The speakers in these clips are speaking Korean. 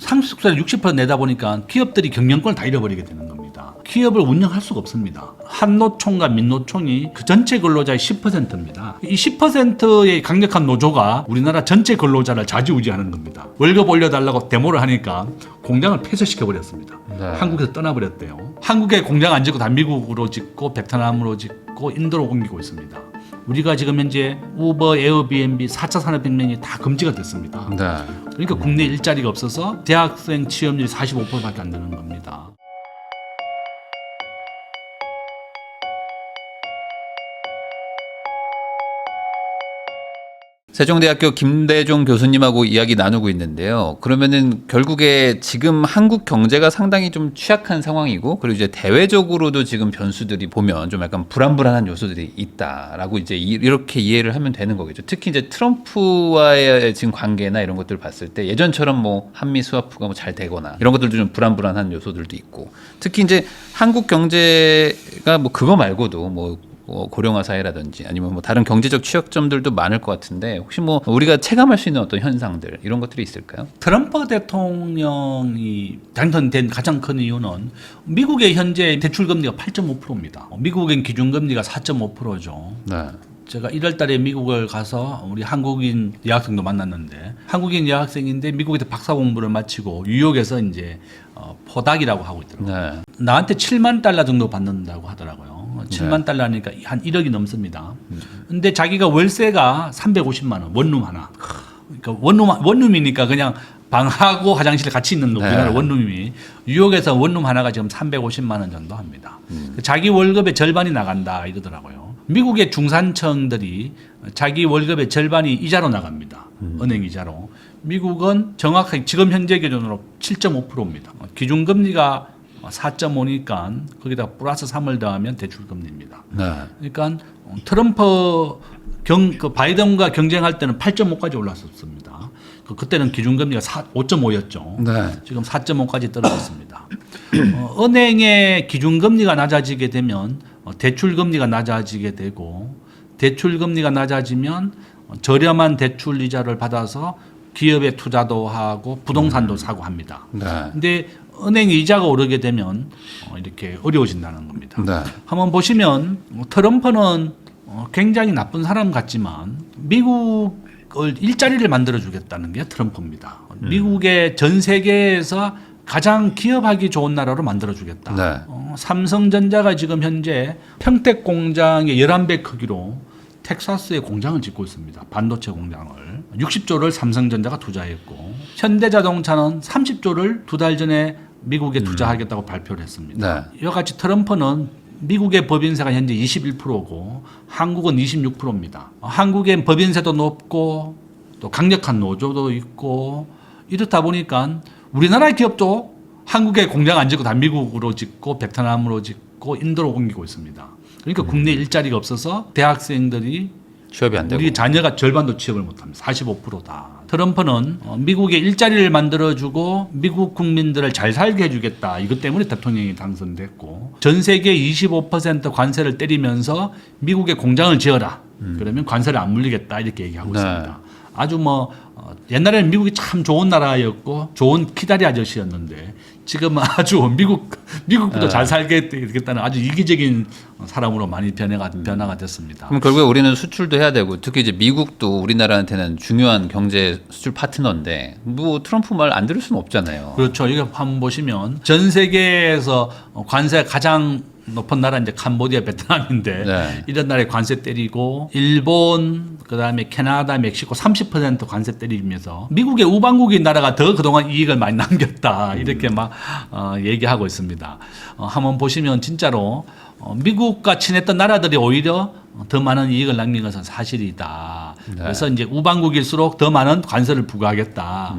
상속세를 60% 내다 보니까 기업들이 경영권을 다 잃어버리게 되는 겁니다. 기업을 운영할 수가 없습니다. 한노총과 민노총이 그 전체 근로자의 10%입니다. 이 10%의 강력한 노조가 우리나라 전체 근로자를 좌지우지하는 겁니다. 월급 올려달라고 데모를 하니까 공장을 폐쇄시켜버렸습니다. 네. 한국에서 떠나버렸대요. 한국에 공장 안 짓고 다 미국으로 짓고 베트남으로 짓고 인도로 옮기고 있습니다. 우리가 지금 현재 우버, 에어비앤비 4차 산업혁명이 다 금지가 됐습니다. 네. 그러니까 국내 일자리가 없어서 대학생 취업률이 45%밖에 안 되는 겁니다. 세종대학교 김대종 교수님하고 이야기 나누고 있는데요. 그러면은 결국에 지금 한국 경제가 상당히 좀 취약한 상황이고, 그리고 이제 대외적으로도 지금 변수들이 보면 좀 약간 불안불안한 요소들이 있다라고 이제 이렇게 이해를 하면 되는 거겠죠. 특히 이제 트럼프와의 지금 관계나 이런 것들을 봤을 때 예전처럼 뭐 한미 스와프가 뭐 잘 되거나 이런 것들도 좀 불안불안한 요소들도 있고, 특히 이제 한국 경제가 뭐 그거 말고도 뭐 고령화 사회라든지 아니면 뭐 다른 경제적 취약점들도 많을 것 같은데, 혹시 뭐 우리가 체감할 수 있는 어떤 현상들 이런 것들이 있을까요? 트럼프 대통령이 당선된 가장 큰 이유는 미국의 현재 대출 금리가 8.5%입니다. 미국의 기준금리가 4.5%죠. 네. 제가 1월 달에 미국을 가서 우리 한국인 여학생도 만났는데, 한국인 여학생인데 미국에서 박사 공부를 마치고 뉴욕에서 이제 포닥이라고 하고 있더라고요. 네. 나한테 7만 달러 정도 받는다고 하더라고요. 7만 네. 달러니까 한 1억이 넘습니다. 근데 자기가 월세가 350만 원, 원룸 하나. 그러니까 원룸이니까 그냥 방하고 화장실 같이 있는 거, 우리나라 네. 원룸이. 뉴욕에서 원룸 하나가 지금 350만 원 정도 합니다. 자기 월급의 절반이 나간다 이러더라고요. 미국의 중산층들이 자기 월급의 절반이 이자로 나갑니다. 은행 이자로. 미국은 정확하게 지금 현재 기준으로 7.5%입니다. 기준금리가 4.5니까 거기다 플러스 3을 더하면 대출금리입니다. 네. 그러니까 트럼프 그 바이든과 경쟁할 때는 8.5까지 올랐었습니다. 그때는 기준금리가 5.5였죠. 네. 지금 4.5까지 떨어졌습니다. 은행의 기준금리가 낮아지게 되면 대출금리가 낮아지게 되고, 대출금리가 낮아지면 저렴한 대출 이자를 받아서 기업에 투자도 하고 부동산도 사고 합니다. 네. 근데 은행 이자가 오르게 되면 이렇게 어려워진다는 겁니다. 네. 한번 보시면 트럼프는 굉장히 나쁜 사람 같지만 미국을 일자리를 만들어 주겠다는 게 트럼프입니다. 미국의 전 세계에서 가장 기업하기 좋은 나라로 만들어 주겠다. 네. 삼성전자가 지금 현재 평택 공장의 11배 크기로 텍사스에 공장을 짓고 있습니다. 반도체 공장을. 60조를 삼성전자가 투자했고, 현대자동차는 30조를 두 달 전에 미국에 투자하겠다고 발표를 했습니다. 네. 이와 같이 트럼프는 미국의 법인세가 현재 21%고 한국은 26%입니다. 한국의 법인세도 높고 또 강력한 노조도 있고, 이렇다 보니까 우리나라 기업도 한국에 공장 안 짓고 다 미국으로 짓고 베트남으로 짓고 인도로 옮기고 있습니다. 그러니까 국내 일자리가 없어서 대학생들이 취업이 안 되고. 우리 자녀가 절반도 취업을 못합니다. 45%다. 트럼프는 미국에 일자리를 만들어주고 미국 국민들을 잘 살게 해주겠다. 이것 때문에 대통령이 당선됐고, 전 세계 25% 관세를 때리면서 미국에 공장을 지어라. 그러면 관세를 안 물리겠다. 이렇게 얘기하고 네. 있습니다. 아주 옛날에는 미국이 참 좋은 나라였고 좋은 키다리 아저씨였는데, 지금 아주 미국보다 네. 잘 살겠다는 아주 이기적인 사람으로 많이 변화가 됐습니다. 그럼 결국에 우리는 수출도 해야 되고, 특히 이제 미국도 우리나라한테는 중요한 경제 수출 파트너인데 뭐 트럼프 말 안 들을 수는 없잖아요. 그렇죠. 이거 한번 보시면 전 세계에서 관세가 가장 높은 나라 이제 캄보디아, 베트남인데 네. 이런 나라에 관세 때리고, 일본, 그다음에 캐나다, 멕시코 30% 관세 때리면서 미국의 우방국인 나라가 더 그동안 이익을 많이 남겼다. 이렇게 막 얘기하고 있습니다. 한번 보시면 진짜로 미국과 친했던 나라들이 오히려 더 많은 이익을 남긴 것은 사실이다. 네. 그래서 이제 우방국일수록 더 많은 관세를 부과하겠다.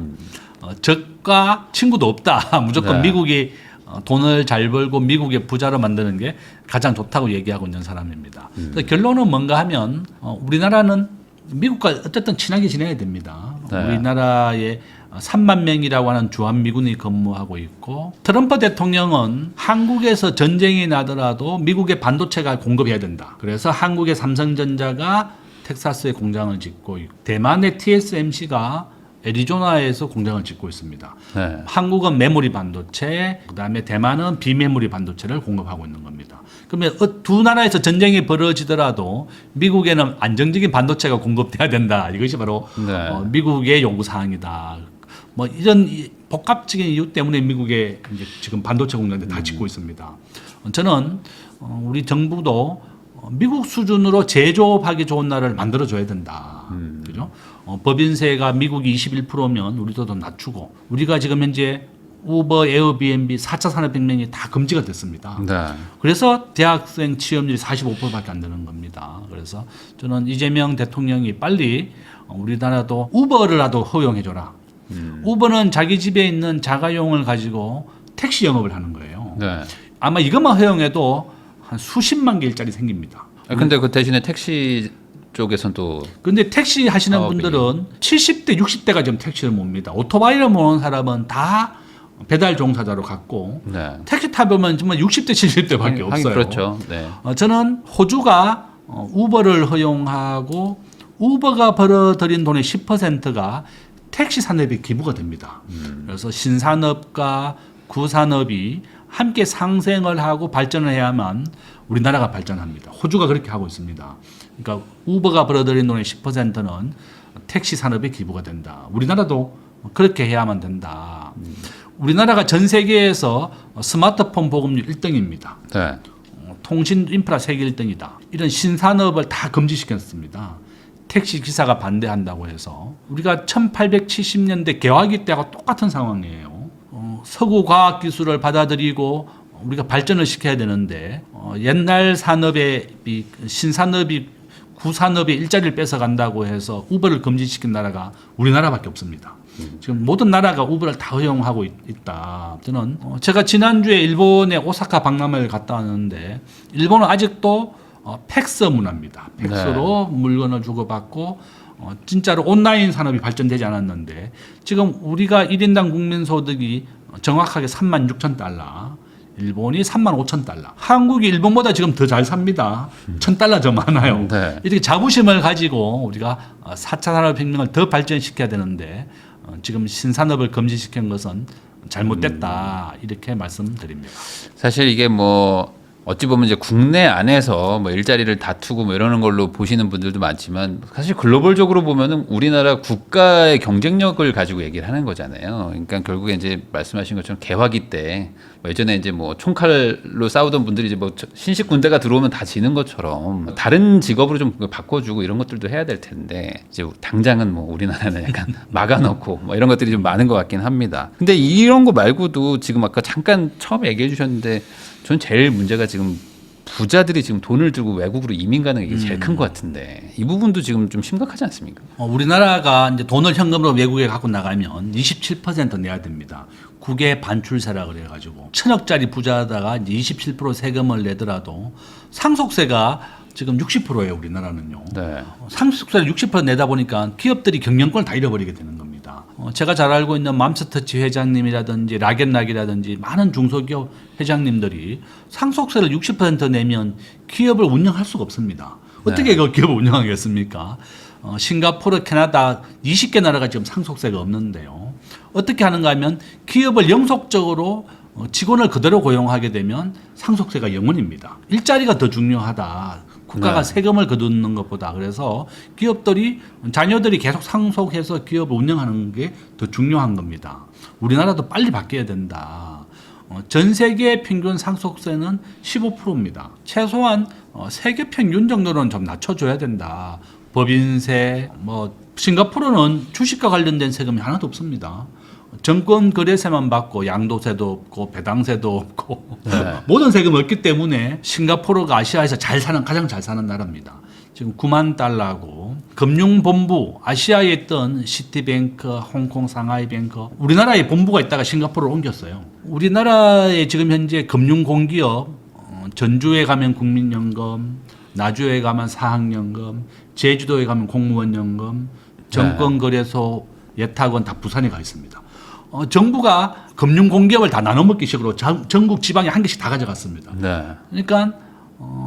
적과 친구도 없다. 무조건 네. 미국이 돈을 잘 벌고 미국의 부자로 만드는 게 가장 좋다고 얘기하고 있는 사람입니다. 그래서 결론은 뭔가 하면 우리나라는 미국과 어쨌든 친하게 지내야 됩니다. 네. 우리나라에 3만 명이라고 하는 주한미군이 근무하고 있고, 트럼프 대통령은 한국에서 전쟁이 나더라도 미국의 반도체가 공급해야 된다. 그래서 한국의 삼성전자가 텍사스에 공장을 짓고 있고, 대만의 TSMC가 애리조나에서 공장을 짓고 있습니다. 네. 한국은 메모리 반도체, 그다음에 대만은 비메모리 반도체를 공급하고 있는 겁니다. 그러면 두 나라에서 전쟁이 벌어지더라도 미국에는 안정적인 반도체가 공급돼야 된다. 이것이 바로 네. 미국의 요구 사항이다. 뭐 이런 복합적인 이유 때문에 미국의 이제 지금 반도체 공장들 다 짓고 있습니다. 저는 우리 정부도 미국 수준으로 제조업하기 좋은 나라를 만들어줘야 된다. 그죠? 법인세가 미국이 21%면 우리도 더 낮추고 우리가 지금 현재 우버, 에어비앤비 4차 산업혁명이 다 금지가 됐습니다. 네. 그래서 대학생 취업률이 45%밖에 안 되는 겁니다. 그래서 저는 이재명 대통령이 빨리 우리나라도 우버를라도 허용해줘라. 우버는 자기 집에 있는 자가용을 가지고 택시 영업을 하는 거예요. 네. 아마 이것만 허용해도 한 수십만 개 일자리 생깁니다. 근데 그 대신에 택시 쪽에선 또 근데 택시 하시는 사업이. 분들은 70대, 60대가 지금 택시를 몹니다. 오토바이를 모는 사람은 다 배달 종사자로 갔고 네. 택시 타보면 정말 60대, 70대밖에 하긴 없어요. 그렇죠. 네. 저는 호주가 우버를 허용하고 우버가 벌어들인 돈의 10%가 택시 산업에 기부가 됩니다. 그래서 신산업과 구산업이 함께 상생을 하고 발전을 해야만 우리나라가 발전합니다. 호주가 그렇게 하고 있습니다. 그러니까 우버가 벌어들인 돈의 10%는 택시 산업에 기부가 된다. 우리나라도 그렇게 해야만 된다. 우리나라가 전 세계에서 스마트폰 보급률 1등입니다. 네. 통신 인프라 세계 1등이다. 이런 신산업을 다 금지시켰습니다. 택시 기사가 반대한다고 해서 우리가 1870년대 개화기 때하고 똑같은 상황이에요. 서구 과학 기술을 받아들이고 우리가 발전을 시켜야 되는데 옛날 산업의 신산업이 구산업의 일자리를 뺏어간다고 해서 우버를 금지시킨 나라가 우리나라밖에 없습니다. 지금 모든 나라가 우버를 다 허용하고 있다. 저는 제가 지난주에 일본의 오사카 박람회를 갔다 왔는데 일본은 아직도 팩스 문화입니다. 팩스로 물건을 주고받고 진짜로 온라인 산업이 발전되지 않았는데 지금 우리가 1인당 국민소득이 정확하게 36,000달러, 일본이 35,000달러. 한국이 일본보다 지금 더 잘 삽니다. 1,000달러 더 많아요. 네. 이렇게 자부심을 가지고 우리가 4차 산업혁명을 더 발전시켜야 되는데 지금 신산업을 금지시킨 것은 잘못됐다. 이렇게 말씀드립니다. 사실 이게 뭐 어찌 보면 이제 국내 안에서 뭐 일자리를 다투고 뭐 이러는 걸로 보시는 분들도 많지만 사실 글로벌적으로 보면은 우리나라 국가의 경쟁력을 가지고 얘기를 하는 거잖아요. 그러니까 결국에 이제 말씀하신 것처럼 개화기 때 뭐 예전에 이제 뭐 총칼로 싸우던 분들이 이제 뭐 신식 군대가 들어오면 다 지는 것처럼 다른 직업으로 좀 바꿔주고 이런 것들도 해야 될 텐데 이제 당장은 뭐 우리나라는 약간 막아놓고 뭐 이런 것들이 좀 많은 것 같긴 합니다. 근데 이런 거 말고도 지금 아까 잠깐 처음 얘기해 주셨는데 전 제일 문제가 지금 부자들이 지금 돈을 들고 외국으로 이민 가는 게 제일 큰 것 같은데 이 부분도 지금 좀 심각하지 않습니까? 우리나라가 이제 돈을 현금으로 외국에 갖고 나가면 27% 내야 됩니다. 국외 반출세라 그래가지고 1,000억짜리 부자다가 이제 27% 세금을 내더라도 상속세가 지금 60%예요. 우리나라는요. 네. 상속세를 60% 내다 보니까 기업들이 경영권을 다 잃어버리게 되는 겁니다. 제가 잘 알고 있는 맘스터치 회장님이라든지 락앤락이라든지 많은 중소기업 회장님들이 상속세를 60% 내면 기업을 운영할 수가 없습니다. 어떻게 그 기업을 운영하겠습니까? 싱가포르, 캐나다 20개 나라가 지금 상속세가 없는데요. 어떻게 하는가 하면 기업을 영속적으로 직원을 그대로 고용하게 되면 상속세가 0원입니다. 일자리가 더 중요하다. 국가가 세금을 거두는 것보다. 그래서 기업들이 자녀들이 계속 상속해서 기업을 운영하는 게 더 중요한 겁니다. 우리나라도 빨리 바뀌어야 된다. 전 세계 평균 상속세는 15%입니다. 최소한 세계 평균 정도는 좀 낮춰줘야 된다. 법인세, 뭐 싱가포르는 주식과 관련된 세금이 하나도 없습니다. 정권 거래세만 받고 양도세도 없고 배당세도 없고 모든 세금이 없기 때문에 싱가포르가 아시아에서 가장 잘 사는 나라입니다. 지금 9만 달러고 금융본부 아시아에 있던 시티뱅크, 홍콩, 상하이뱅크 우리나라에 본부가 있다가 싱가포르로 옮겼어요. 우리나라에 지금 현재 금융공기업 전주에 가면 국민연금, 나주에 가면 사학연금, 제주도에 가면 공무원연금, 정권거래소, 예탁원 다 부산에 가 있습니다. 정부가 금융공기업을 다 나눠먹기 식으로 전국 지방에 한 개씩 다 가져갔습니다. 네. 그러니까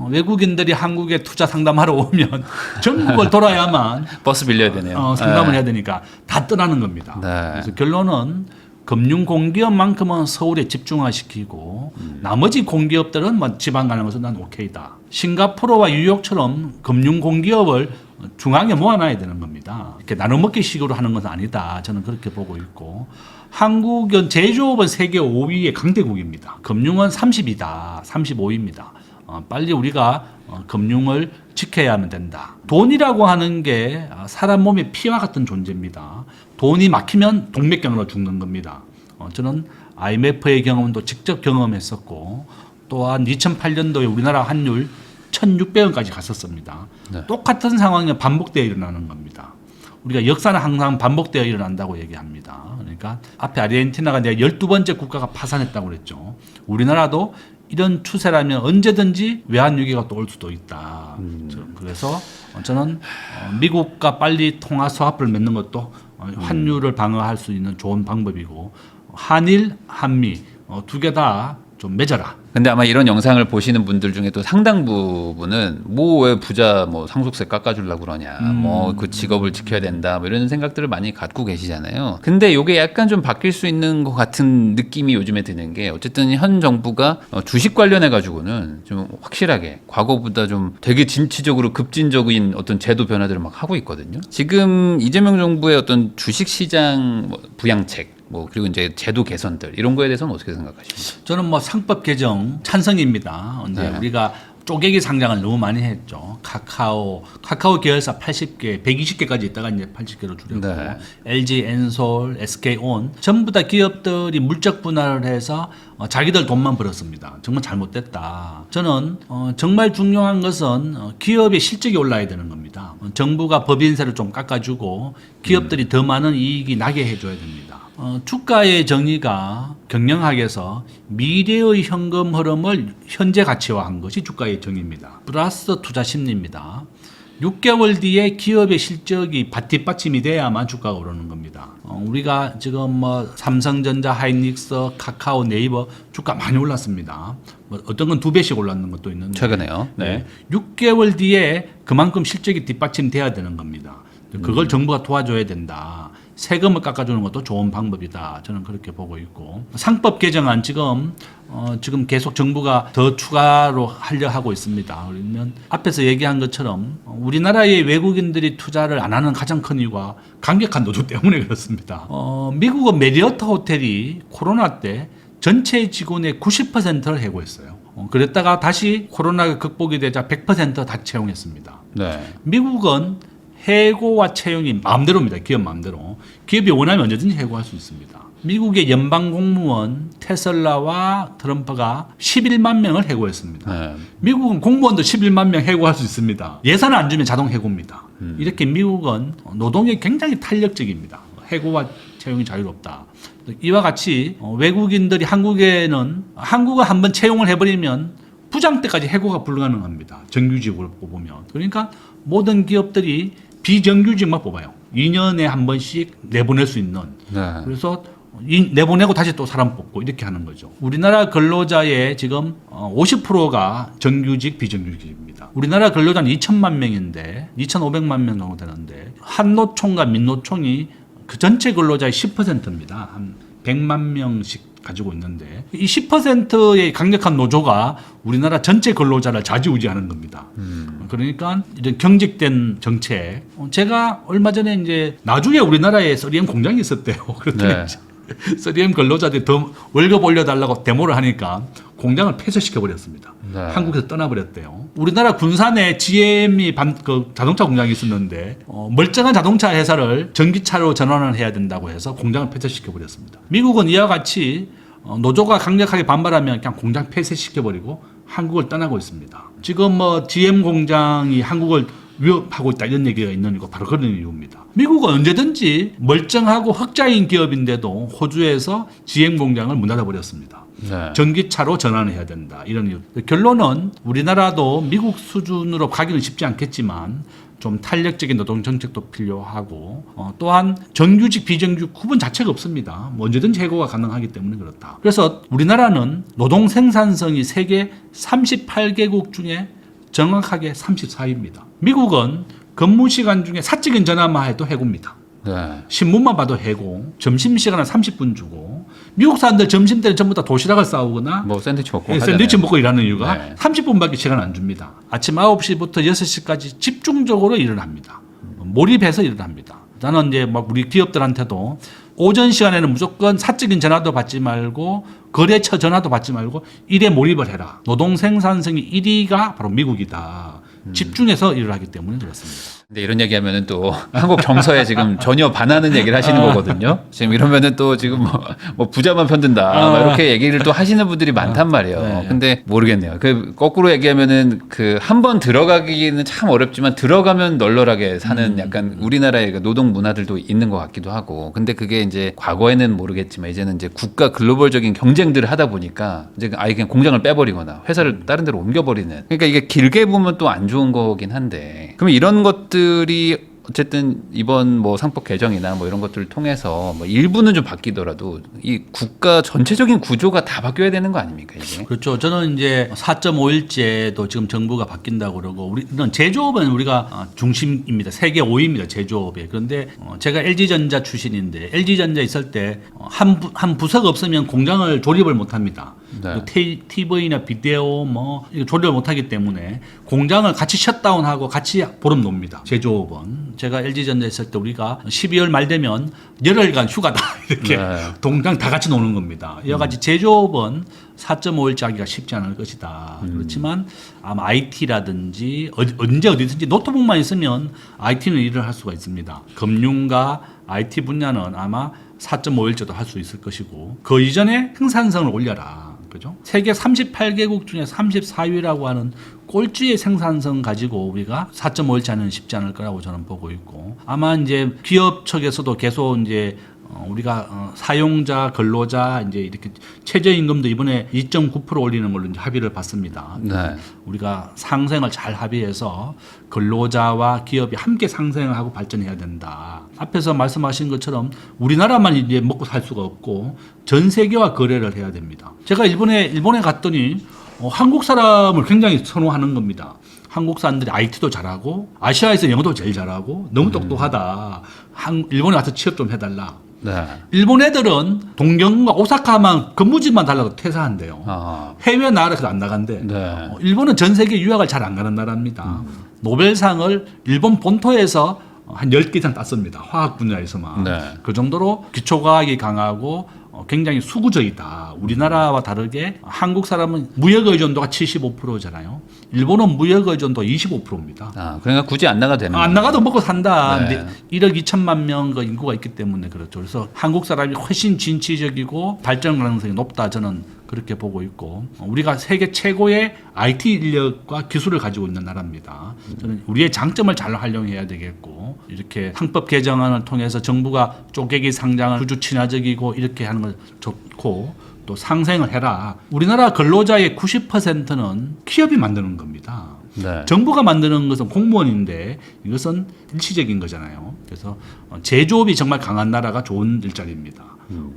외국인들이 한국에 투자 상담하러 오면 전국을 돌아야만 버스 빌려야 되네요. 상담을 네. 해야 되니까 다 떠나는 겁니다. 네. 그래서 결론은 금융 공기업만큼은 서울에 집중화시키고 나머지 공기업들은 뭐 지방 가는 것은 난 오케이다. 싱가포르와 뉴욕처럼 금융 공기업을 중앙에 모아놔야 되는 겁니다. 이렇게 나눠먹기식으로 하는 것은 아니다. 저는 그렇게 보고 있고 한국은 제조업은 세계 5위의 강대국입니다. 금융은 30이다. 35위입니다. 빨리 우리가 금융을 지켜야만 된다. 돈이라고 하는 게 사람 몸의 피와 같은 존재입니다. 돈이 막히면 동맥경으로 죽는 겁니다. 저는 IMF의 경험도 직접 경험했었고 또한 2008년도에 우리나라 환율 1,600원까지 갔었습니다. 네. 똑같은 상황이 반복되어 일어나는 겁니다. 우리가 역사는 항상 반복되어 일어난다고 얘기합니다. 그러니까 앞에 아르헨티나가 내가 12번째 국가가 파산했다고 그랬죠. 우리나라도 이런 추세라면 언제든지 외환위기가 또 올 수도 있다. 그래서 저는 미국과 빨리 통화 수합을 맺는 것도 환율을 방어할 수 있는 좋은 방법이고 한일, 한미 두 개 다 좀 맺어라. 근데 아마 이런 영상을 보시는 분들 중에 또 상당 부분은 뭐 왜 부자 뭐 상속세 깎아주려고 그러냐, 뭐 그 직업을 지켜야 된다, 뭐 이런 생각들을 많이 갖고 계시잖아요. 근데 이게 약간 좀 바뀔 수 있는 것 같은 느낌이 요즘에 드는 게 어쨌든 현 정부가 주식 관련해 가지고는 좀 확실하게 과거보다 좀 되게 진취적으로 급진적인 어떤 제도 변화들을 막 하고 있거든요. 지금 이재명 정부의 어떤 주식 시장 부양책 뭐 그리고 이제 제도 개선들 이런 거에 대해서는 어떻게 생각하십니까? 저는 뭐 상법 개정 찬성입니다. 이제 네. 우리가 쪼개기 상장을 너무 많이 했죠. 카카오 계열사 80개, 120개까지 있다가 이제 80개로 줄였고 네. LG 엔솔, SK온 전부 다 기업들이 물적 분할을 해서 자기들 돈만 벌었습니다. 정말 잘못됐다. 저는 정말 중요한 것은 기업의 실적이 올라야 되는 겁니다. 정부가 법인세를 좀 깎아주고 기업들이 더 많은 이익이 나게 해줘야 됩니다. 주가의 정의가 경영학에서 미래의 현금 흐름을 현재 가치화한 것이 주가의 정의입니다. 플러스 투자 심리입니다. 6개월 뒤에 기업의 실적이 뒷받침이 돼야만 주가가 오르는 겁니다. 우리가 지금 뭐 삼성전자, 하이닉스, 카카오, 네이버 주가 많이 올랐습니다. 뭐 어떤 건 2배씩 올랐는 것도 있는데 최근에요. 네. 6개월 뒤에 그만큼 실적이 뒷받침돼야 되는 겁니다. 그걸 정부가 도와줘야 된다. 세금을 깎아주는 것도 좋은 방법이다. 저는 그렇게 보고 있고 상법 개정안 지금 계속 정부가 더 추가로 하려 하고 있습니다. 그러면 앞에서 얘기한 것처럼 우리나라의 외국인들이 투자를 안 하는 가장 큰 이유가 강력한 노조 때문에 그렇습니다. 미국은 메리어트 호텔이 코로나 때 전체 직원의 90%를 해고했어요. 그랬다가 다시 코로나가 극복이 되자 100% 채용했습니다. 네. 미국은 해고와 채용이 마음대로입니다. 기업 마음대로. 기업이 원하면 언제든지 해고할 수 있습니다. 미국의 연방 공무원 테슬라와 트럼프가 11만 명을 해고했습니다. 네. 미국은 공무원도 11만 명 해고할 수 있습니다. 예산을 안 주면 자동 해고입니다. 이렇게 미국은 노동이 굉장히 탄력적입니다. 해고와 채용이 자유롭다. 이와 같이 외국인들이 한국을 한번 채용을 해버리면 부장 때까지 해고가 불가능합니다. 정규직으로 뽑으면. 그러니까 모든 기업들이 비정규직만 뽑아요. 2년에 한 번씩 내보낼 수 있는. 네. 그래서 내보내고 다시 또 사람 뽑고 이렇게 하는 거죠. 우리나라 근로자의 지금 50%가 정규직, 비정규직입니다. 우리나라 근로자는 2천만 명인데 2,500만 명 정도 되는데 한노총과 민노총이 그 전체 근로자의 10%입니다. 한 100만 명씩 가지고 있는데 이 10%의 강력한 노조가 우리나라 전체 근로자를 좌지우지하는 겁니다. 그러니까 이런 경직된 정책. 제가 얼마 전에 이제 나중에 우리나라에 3M 공장이 있었대요. 그랬더니 네. 3M 근로자들이 더 월급 올려달라고 데모를 하니까 공장을 폐쇄시켜 버렸습니다. 네. 한국에서 떠나버렸대요. 우리나라 군산에 GM이 자동차 공장이 있었는데 멀쩡한 자동차 회사를 전기차로 전환을 해야 된다고 해서 공장을 폐쇄시켜 버렸습니다. 미국은 이와 같이 노조가 강력하게 반발하면 그냥 공장 폐쇄시켜 버리고 한국을 떠나고 있습니다. 지금 뭐 GM 공장이 한국을 위협하고 있다 이런 얘기가 있는 거 바로 그런 이유입니다. 미국은 언제든지 멀쩡하고 흑자인 기업인데도 호주에서 GM 공장을 문 닫아버렸습니다. 네. 전기차로 전환을 해야 된다. 이런 이유. 결론은 우리나라도 미국 수준으로 가기는 쉽지 않겠지만 좀 탄력적인 노동 정책도 필요하고 또한 정규직 비정규직 구분 자체가 없습니다. 뭐 언제든지 해고가 가능하기 때문에 그렇다. 그래서 우리나라는 노동 생산성이 세계 38개국 중에 정확하게 34위입니다. 미국은 근무 시간 중에 사적인 전화만 해도 해고입니다. 네. 신문만 봐도 해고, 점심시간은 30분 주고, 미국 사람들 점심 때는 전부 다 도시락을 싸오거나 뭐 샌드위치 먹고 샌드위치 먹고 일하는 이유가 네. 30분밖에 시간 안 줍니다. 아침 9시부터 6시까지 집중적으로 일을 합니다. 몰입해서 일을 합니다. 나는 이제 막 우리 기업들한테도 오전 시간에는 무조건 사적인 전화도 받지 말고 거래처 전화도 받지 말고 일에 몰입을 해라. 노동 생산성이 1위가 바로 미국이다. 집중해서 일을 하기 때문에 그렇습니다. 근데 이런 얘기하면은 또 한국 경서에 지금 전혀 반하는 얘기를 하시는 거거든요. 지금 이러면은 또 지금 뭐 부자만 편든다 막 이렇게 얘기를 또 하시는 분들이 많단 말이에요. 네. 근데 모르겠네요. 그 거꾸로 얘기하면은 그 한 번 들어가기는 참 어렵지만 들어가면 널널하게 사는 약간 우리나라의 그 노동 문화들도 있는 것 같기도 하고. 근데 그게 이제 과거에는 모르겠지만 이제는 이제 국가 글로벌적인 경쟁들을 하다 보니까 이제 아예 그냥 공장을 빼버리거나 회사를 다른 데로 옮겨버리는. 그러니까 이게 길게 보면 또 안 좋은 거긴 한데. 그럼 이런 것들이 어쨌든 이번 뭐 상법 개정이나 뭐 이런 것들을 통해서 뭐 일부는 좀 바뀌더라도 이 국가 전체적인 구조가 다 바뀌어야 되는 거 아닙니까 이게? 그렇죠. 저는 이제 4.5일제도 지금 정부가 바뀐다고 그러고 우리는 제조업은 우리가 중심입니다. 세계 5위입니다. 제조업에. 그런데 제가 LG전자 출신인데 LG전자 있을 때 한 부서가 없으면 공장을 조립을 못 합니다. 네. TV나 비디오 뭐 이거 조립을 못 하기 때문에 공장을 같이 셧다운하고 같이 보름 놉니다. 제조업은. 제가 LG전자 있을 때 우리가 12월 말 되면 열흘간 휴가다 이렇게 네. 동장 다 같이 노는 겁니다. 여러 가지 제조업은 4.5일제 하기가 쉽지 않을 것이다. 그렇지만 아마 IT라든지 언제 어디든지 노트북만 있으면 IT는 일을 할 수가 있습니다. 금융과 IT 분야는 아마 4.5일제도 할 수 있을 것이고 그 이전에 생산성을 올려라. 그죠? 세계 38개국 중에 34위라고 하는 꼴찌의 생산성 가지고 우리가 4.5일제는 쉽지 않을 거라고 저는 보고 있고 아마 이제 기업 측에서도 계속 이제 우리가 사용자, 근로자 이제 이렇게 최저임금도 이번에 2.9% 올리는 걸로 이제 합의를 봤습니다. 네. 우리가 상생을 잘 합의해서 근로자와 기업이 함께 상생을 하고 발전해야 된다. 앞에서 말씀하신 것처럼 우리나라만 이제 먹고 살 수가 없고 전 세계와 거래를 해야 됩니다. 제가 일본에 갔더니 한국 사람을 굉장히 선호하는 겁니다. 한국 사람들이 IT도 잘하고 아시아에서 영어도 제일 잘하고 너무 똑똑하다. 일본에 와서 취업 좀 해달라. 네. 일본 애들은 동경과 오사카만 근무지만 달라도 퇴사한대요. 아. 해외 나라에서 안 나간대. 네. 일본은 전 세계 유학을 잘 안 가는 나라입니다. 노벨상을 일본 본토에서 한 10개 이상 땄습니다. 화학 분야에서만. 네. 그 정도로 기초과학이 강하고 굉장히 수구적이다. 우리나라와 다르게 한국 사람은 무역 의존도가 75%잖아요. 일본은 무역 의존도 25%입니다. 아, 그러니까 굳이 안 나가도 되는 안 나가도 먹고 산다. 네. 1억 2천만 명 인구가 있기 때문에 그렇죠. 그래서 한국 사람이 훨씬 진취적이고 발전 가능성이 높다. 저는 그렇게 보고 있고 우리가 세계 최고의 IT 인력과 기술을 가지고 있는 나라입니다. 저는 우리의 장점을 잘 활용해야 되겠고 이렇게 상법 개정안을 통해서 정부가 쪼개기 상장을 구주 친화적이고 이렇게 하는 걸 좋고 또 상생을 해라. 우리나라 근로자의 90%는 기업이 만드는 겁니다. 네. 정부가 만드는 것은 공무원인데 이것은 일시적인 거잖아요. 그래서 제조업이 정말 강한 나라가 좋은 일자리입니다.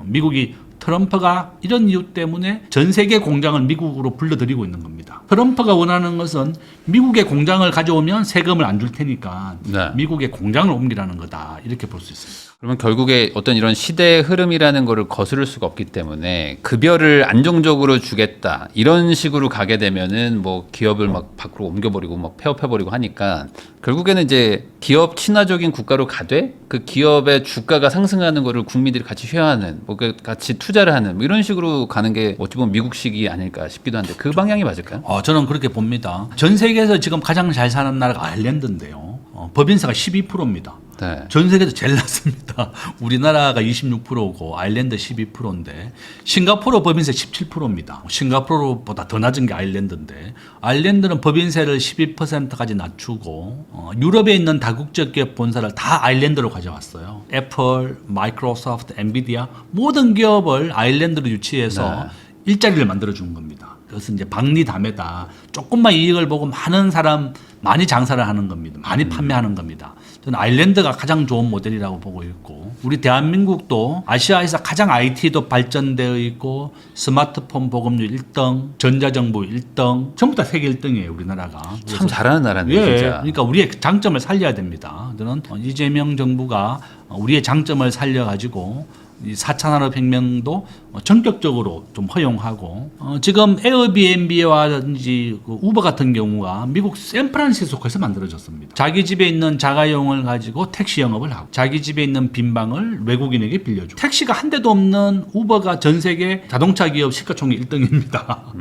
미국이 트럼프가 이런 이유 때문에 전 세계 공장을 미국으로 불러들이고 있는 겁니다. 트럼프가 원하는 것은 미국의 공장을 가져오면 세금을 안 줄 테니까 네. 미국의 공장을 옮기라는 거다. 이렇게 볼 수 있습니다. 그러면 결국에 어떤 이런 시대의 흐름이라는 거를 거스를 수가 없기 때문에 급여를 안정적으로 주겠다 이런 식으로 가게 되면은 뭐 기업을 막 밖으로 옮겨버리고 막 폐업해버리고 하니까 결국에는 이제 기업 친화적인 국가로 가되 그 기업의 주가가 상승하는 거를 국민들이 같이 쉐어하는 뭐 같이 투자를 하는 뭐 이런 식으로 가는 게 어찌 보면 미국식이 아닐까 싶기도 한데 그 방향이 맞을까요? 저는 그렇게 봅니다. 전 세계에서 지금 가장 잘 사는 나라가 아일랜드인데요. 법인세가 12%입니다. 네. 전 세계에서 제일 낮습니다. 우리나라가 26%고 아일랜드 12%인데 싱가포르 법인세 17%입니다. 싱가포르보다 더 낮은 게 아일랜드인데 아일랜드는 법인세를 12%까지 낮추고 유럽에 있는 다국적 기업 본사를 다 아일랜드로 가져왔어요. 애플, 마이크로소프트, 엔비디아 모든 기업을 아일랜드로 유치해서 네. 일자리를 만들어 준 겁니다. 그것은 이제 박리담회다. 조금만 이익을 보고 많은 사람 많이 장사를 하는 겁니다. 많이 판매하는 겁니다. 저는 아일랜드가 가장 좋은 모델이라고 보고 있고 우리 대한민국도 아시아에서 가장 IT도 발전되어 있고 스마트폰 보급률 1등, 전자정부 1등, 전부 다 세계 1등이에요 우리나라가. 참 잘하는 나라네요, 예, 진짜. 그러니까 우리의 장점을 살려야 됩니다. 저는 이재명 정부가 우리의 장점을 살려가지고 이 4차 산업혁명도 전격적으로 좀 허용하고 지금 에어비앤비와든지 그 우버 같은 경우가 미국 샌프란시스코에서 만들어졌습니다. 자기 집에 있는 자가용을 가지고 택시 영업을 하고 자기 집에 있는 빈방을 외국인에게 빌려주고 택시가 한 대도 없는 우버가 전 세계 자동차 기업 시가총액 1등입니다.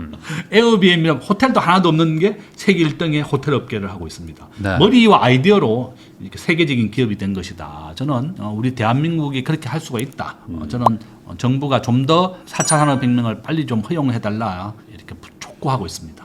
에어비앤비는 호텔도 하나도 없는 게 세계 1등의 호텔 업계를 하고 있습니다. 네. 머리와 아이디어로 이렇게 세계적인 기업이 된 것이다. 저는 우리 대한민국이 그렇게 할 수가 있다. 저는 정부가 좀 더 4차 산업혁명을 빨리 좀 허용해달라 이렇게 촉구하고 있습니다.